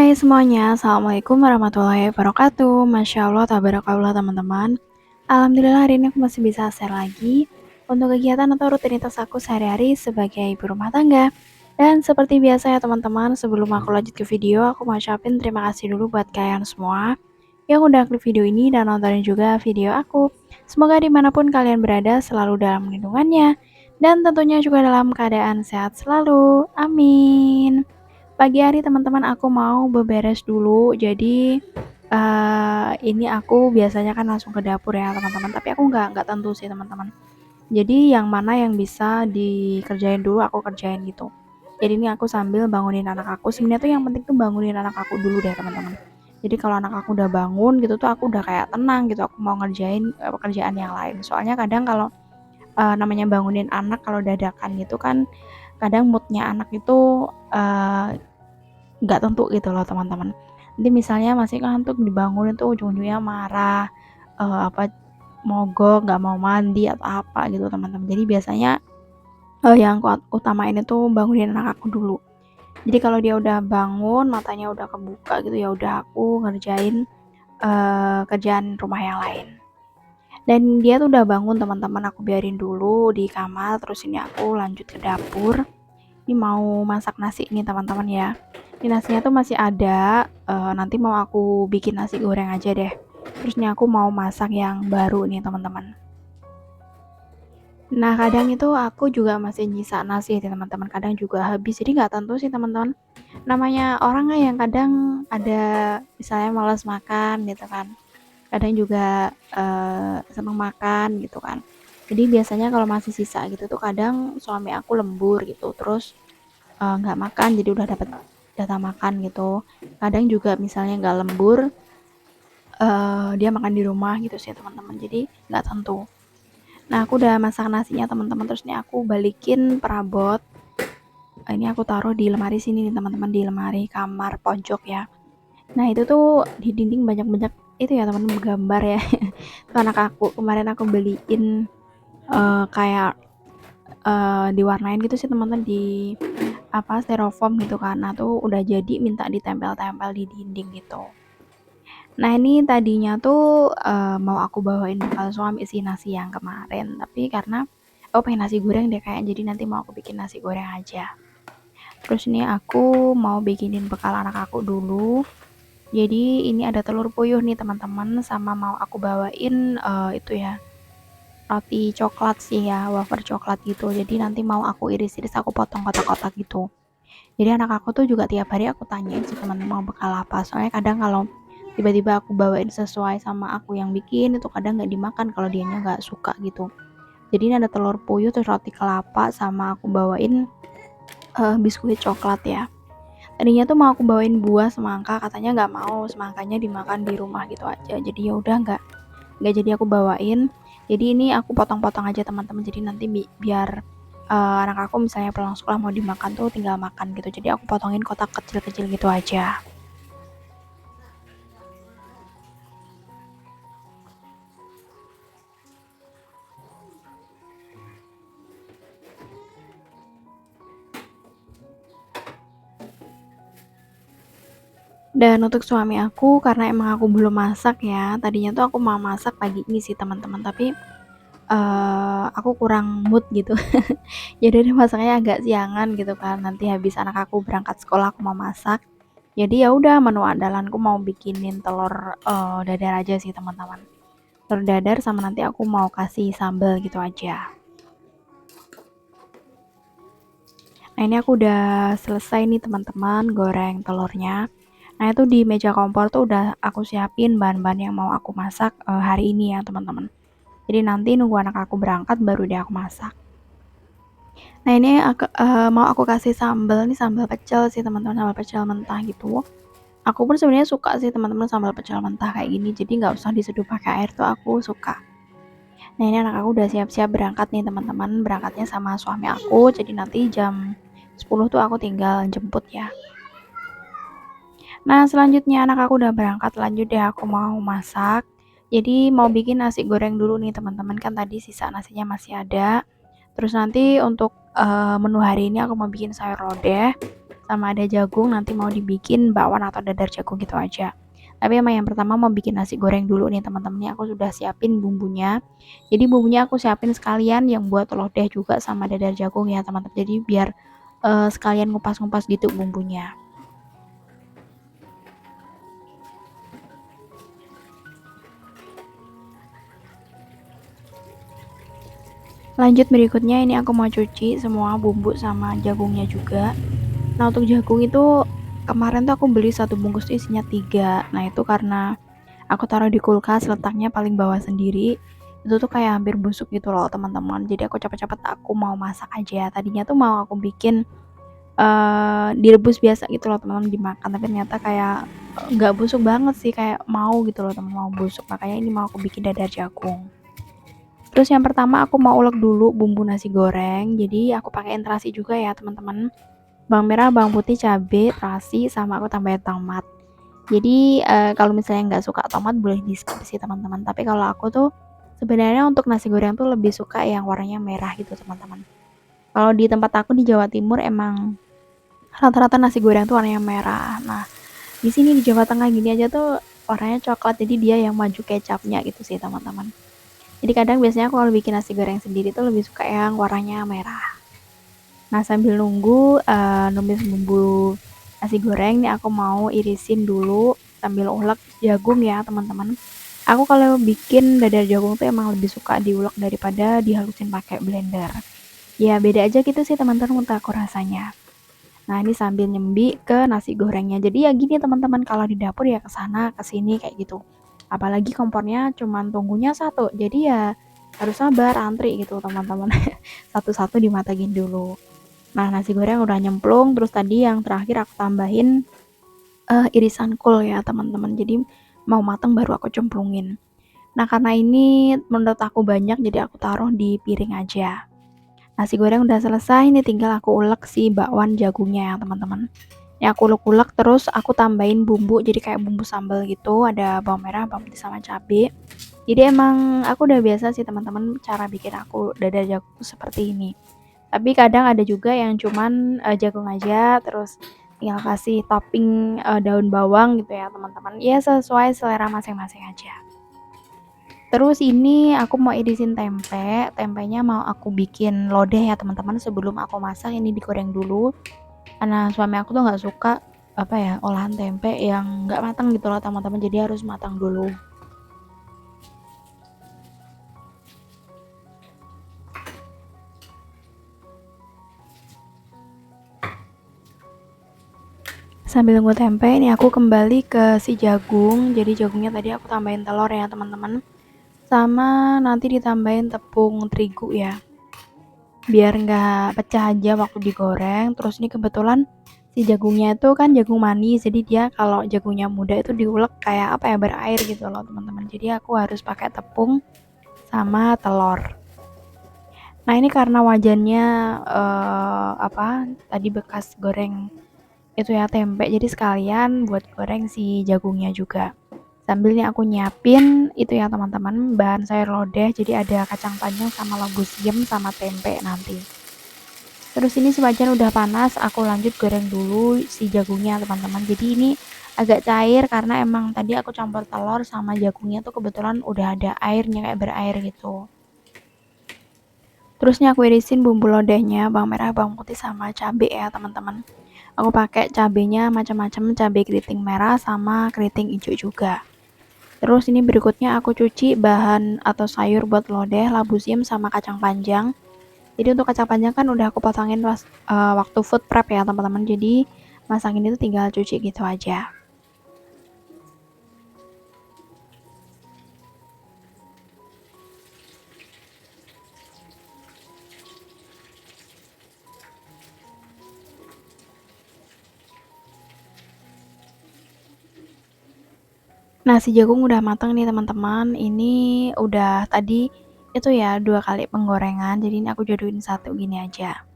Hai semuanya, Assalamualaikum warahmatullahi wabarakatuh. Masya Allah, tabarakallah teman-teman. Alhamdulillah hari ini aku masih bisa share lagi untuk kegiatan atau rutinitas aku sehari-hari sebagai ibu rumah tangga. Dan seperti biasa ya teman-teman, sebelum aku lanjut ke video, aku mau ucapin terima kasih dulu buat kalian semua yang udah klik video ini dan nontonin juga video aku. Semoga dimanapun kalian berada selalu dalam lindungannya dan tentunya juga dalam keadaan sehat selalu. Amin. Pagi hari teman-teman aku mau beberes dulu. Jadi, ini aku biasanya kan langsung ke dapur ya teman-teman, tapi aku nggak tentu sih teman-teman. Jadi yang mana yang bisa dikerjain dulu aku kerjain gitu. Jadi ini aku sambil bangunin anak aku, sebenarnya tuh yang penting tuh bangunin anak aku dulu deh teman-teman. Jadi kalau anak aku udah bangun gitu tuh aku udah kayak tenang gitu, aku mau ngerjain, pekerjaan yang lain. Soalnya kadang kalau, namanya bangunin anak kalau dadakan gitu kan, kadang mood-nya anak itu, nggak tentu gitu loh teman-teman. Nanti misalnya masih ngantuk dibangunin tuh ujung-ujungnya marah, apa, mogok, nggak mau mandi atau apa gitu teman-teman. Jadi biasanya, yang utamain itu bangunin anak aku dulu. Jadi kalau dia udah bangun, matanya udah kebuka gitu, ya udah aku ngerjain, kerjaan rumah yang lain. Dan dia tuh udah bangun teman-teman, aku biarin dulu di kamar, terus ini aku lanjut ke dapur. Ini mau masak nasi nih teman-teman ya. Ini nasinya tuh masih ada, nanti mau aku bikin nasi goreng aja deh. Terus ini aku mau masak yang baru nih teman-teman. Nah kadang itu aku juga masih nyisa nasi nih teman-teman, kadang juga habis, jadi nggak tentu sih teman-teman. Namanya orang kan yang kadang ada misalnya malas makan gitu kan, kadang juga seneng makan gitu kan. Jadi biasanya kalau masih sisa gitu tuh kadang suami aku lembur gitu, terus nggak makan jadi udah dapat jatah makan gitu. Kadang juga misalnya nggak lembur, dia makan di rumah gitu sih teman-teman, jadi nggak tentu. Nah aku udah masak nasinya teman-teman, terus nih aku balikin perabot. Ini aku taruh di lemari sini nih teman-teman, di lemari kamar pojok ya. Nah itu tuh di dinding banyak-banyak itu ya teman-teman, gambar ya. Itu anak aku kemarin aku beliin, kayak, diwarnain gitu sih teman-teman, di apa, styrofoam gitu kan. Nah tuh udah jadi minta ditempel-tempel di dinding gitu. Nah ini tadinya tuh, mau aku bawain bekal suami sih nasi yang kemarin, tapi karena aku pengen nasi goreng deh kayak, jadi nanti mau aku bikin nasi goreng aja. Terus ini aku mau bikinin bekal anak aku dulu. Jadi ini ada telur puyuh nih teman-teman, sama mau aku bawain, itu ya, roti coklat sih ya, wafer coklat gitu. Jadi nanti mau aku iris-iris, aku potong kotak-kotak gitu. Jadi anak aku tuh juga tiap hari aku tanyain sih teman-teman mau bekal apa. Soalnya kadang kalau tiba-tiba aku bawain sesuai sama aku yang bikin itu kadang nggak dimakan kalau dianya nggak suka gitu. Jadi ini ada telur puyuh terus roti kelapa sama aku bawain biskuit coklat ya. Tadinya tuh mau aku bawain buah semangka, katanya nggak mau, semangkanya dimakan di rumah gitu aja. Jadi ya udah nggak jadi aku bawain. Jadi ini aku potong-potong aja teman-teman. Jadi nanti biar anak aku misalnya pulang sekolah mau dimakan tuh tinggal makan gitu. Jadi aku potongin kotak kecil-kecil gitu aja. Dan untuk suami aku karena emang aku belum masak ya. Tadinya tuh aku mau masak pagi ini sih teman-teman, tapi aku kurang mood gitu. Jadi udah masaknya agak siangan gitu kan. Nanti habis anak aku berangkat sekolah aku mau masak. Jadi ya udah menu andalanku mau bikinin telur dadar aja sih teman-teman. Telur dadar sama nanti aku mau kasih sambal gitu aja. Nah ini aku udah selesai nih teman-teman goreng telurnya. Nah itu di meja kompor tuh udah aku siapin bahan-bahan yang mau aku masak hari ini ya teman-teman. Jadi nanti nunggu anak aku berangkat baru deh aku masak. Nah ini mau aku kasih sambal, nih sambal pecel sih teman-teman, sambal pecel mentah gitu. Aku pun sebenarnya suka sih teman-teman sambal pecel mentah kayak gini, jadi nggak usah diseduh pakai air tuh aku suka. Nah ini anak aku udah siap-siap berangkat nih teman-teman, berangkatnya sama suami aku, jadi nanti jam 10 tuh aku tinggal jemput ya. Nah selanjutnya anak aku udah berangkat, lanjut deh aku mau masak. Jadi mau bikin nasi goreng dulu nih teman-teman, kan tadi sisa nasinya masih ada. Terus nanti untuk menu hari ini aku mau bikin sayur lodeh sama ada jagung, nanti mau dibikin bakwan atau dadar jagung gitu aja. Tapi emang yang pertama mau bikin nasi goreng dulu nih teman-teman. Ini aku sudah siapin bumbunya. Jadi bumbunya aku siapin sekalian yang buat lodeh juga sama dadar jagung ya teman-teman. Jadi biar sekalian ngupas-ngupas gitu bumbunya. Lanjut berikutnya ini aku mau cuci semua bumbu sama jagungnya juga. Nah untuk jagung itu kemarin tuh aku beli satu bungkus isinya 3. Nah itu karena aku taruh di kulkas letaknya paling bawah sendiri. Itu tuh kayak hampir busuk gitu loh teman-teman. Jadi aku cepet-cepet aku mau masak aja. Tadinya tuh mau aku bikin direbus biasa gitu loh teman-teman dimakan. Tapi ternyata kayak nggak busuk banget sih kayak mau gitu loh teman, mau busuk. Makanya ini mau aku bikin dadar jagung. Terus yang pertama aku mau ulek dulu bumbu nasi goreng. Jadi aku pakein terasi juga ya teman-teman. Bawang merah, bawang putih, cabai, terasi, sama aku tambahin tomat. Jadi kalau misalnya nggak suka tomat boleh di skip sih teman-teman. Tapi kalau aku tuh sebenarnya untuk nasi goreng tuh lebih suka yang warnanya merah gitu teman-teman. Kalau di tempat aku di Jawa Timur emang rata-rata nasi goreng tuh warnanya merah. Nah di sini di Jawa Tengah gini aja tuh warnanya coklat. Jadi dia yang maju kecapnya gitu sih teman-teman. Jadi kadang biasanya aku kalau bikin nasi goreng sendiri tuh lebih suka yang warnanya merah. Nah sambil nunggu numis bumbu nasi goreng nih aku mau irisin dulu sambil ulek jagung ya teman-teman. Aku kalau bikin dadar jagung tuh emang lebih suka diulek daripada dihalusin pakai blender. Ya beda aja gitu sih teman-teman untuk aku rasanya. Nah ini sambil nyembi ke nasi gorengnya. Jadi ya gini teman-teman kalau di dapur ya kesana kesini kayak gitu. Apalagi kompornya cuman tunggunya satu. Jadi ya harus sabar antri gitu teman-teman. Satu-satu dimatagin dulu. Nah nasi goreng udah nyemplung. Terus tadi yang terakhir aku tambahin irisan kol ya teman-teman. Jadi mau mateng baru aku cemplungin. Nah karena ini menurut aku banyak jadi aku taruh di piring aja. Nasi goreng udah selesai, ini tinggal aku ulek si bakwan jagungnya ya teman-teman. Ini aku ulek-ulek terus aku tambahin bumbu jadi kayak bumbu sambal gitu, ada bawang merah, bawang putih sama cabai. Jadi emang aku udah biasa sih teman-teman cara bikin aku dadar jagung seperti ini. Tapi kadang ada juga yang cuman jagung aja terus tinggal kasih topping daun bawang gitu ya teman-teman. Ya sesuai selera masing-masing aja. Terus ini aku mau irisin tempe. Tempenya mau aku bikin lodeh ya teman-teman. Sebelum aku masak ini digoreng dulu. Karena suami aku tuh nggak suka apa ya olahan tempe yang nggak matang gitu loh teman-teman. Jadi harus matang dulu. Sambil nunggu tempe ini aku kembali ke si jagung. Jadi jagungnya tadi aku tambahin telur ya teman-teman. Sama nanti ditambahin tepung terigu ya. Biar nggak pecah aja waktu digoreng. Terus ini kebetulan si jagungnya itu kan jagung manis, jadi dia kalau jagungnya muda itu diulek kayak apa ya berair gitu loh teman-teman. Jadi aku harus pakai tepung sama telur. Nah ini karena wajannya apa tadi bekas goreng itu ya tempe, jadi sekalian buat goreng si jagungnya juga. Sambil ini aku nyiapin itu ya teman-teman bahan sayur lodeh, jadi ada kacang panjang sama labu siam sama tempe nanti. Terus ini si wajan udah panas, aku lanjut goreng dulu si jagungnya teman-teman. Jadi ini agak cair karena emang tadi aku campur telur sama jagungnya tuh kebetulan udah ada airnya kayak berair gitu. Terusnya aku irisin bumbu lodehnya, bawang merah, bawang putih sama cabai ya teman-teman. Aku pakai cabenya macam-macam, cabai keriting merah sama keriting hijau juga. Terus ini berikutnya aku cuci bahan atau sayur buat lodeh, labu siam sama kacang panjang. Jadi untuk kacang panjang kan udah aku potongin pas waktu food prep ya teman-teman. Jadi masak ini tuh tinggal cuci gitu aja. Nasi jagung udah matang nih teman-teman. Ini udah tadi itu ya 2 kali penggorengan. Jadi ini aku jodohin satu gini aja.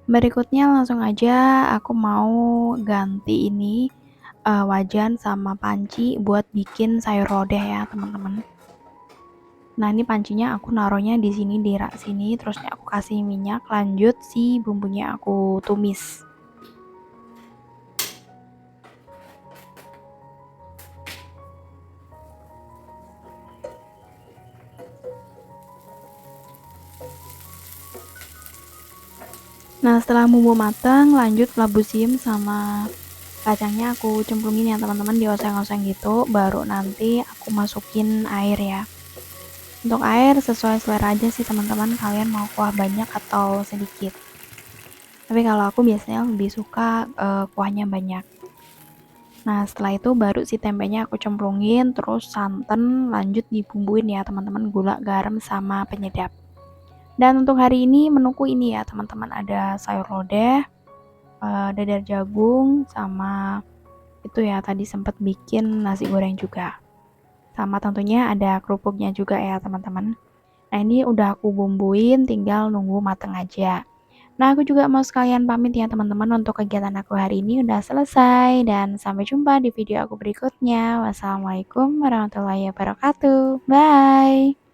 Berikutnya langsung aja aku mau ganti ini wajan sama panci buat bikin sayur lodeh ya teman-teman. Nah ini pancinya aku naruhnya di sini di rak sini, terusnya aku kasih minyak, lanjut si bumbunya aku tumis. Nah, setelah bumbu matang, lanjut labu siam sama kacangnya aku cemplungin ya teman-teman, dioseng-oseng gitu, baru nanti aku masukin air ya. Untuk air sesuai selera aja sih teman-teman, kalian mau kuah banyak atau sedikit. Tapi kalau aku biasanya lebih suka kuahnya banyak. Nah, setelah itu baru si tempenya aku cemplungin, terus santan lanjut dibumbuin ya teman-teman, gula, garam, sama penyedap. Dan untuk hari ini menuku ini ya teman-teman, ada sayur lodeh, dadar jagung, sama itu ya tadi sempat bikin nasi goreng juga. Sama tentunya ada kerupuknya juga ya teman-teman. Nah, ini udah aku bumbuin, tinggal nunggu mateng aja. Nah, aku juga mau sekalian pamit ya teman-teman, untuk kegiatan aku hari ini udah selesai dan sampai jumpa di video aku berikutnya. Wassalamualaikum warahmatullahi wabarakatuh. Bye.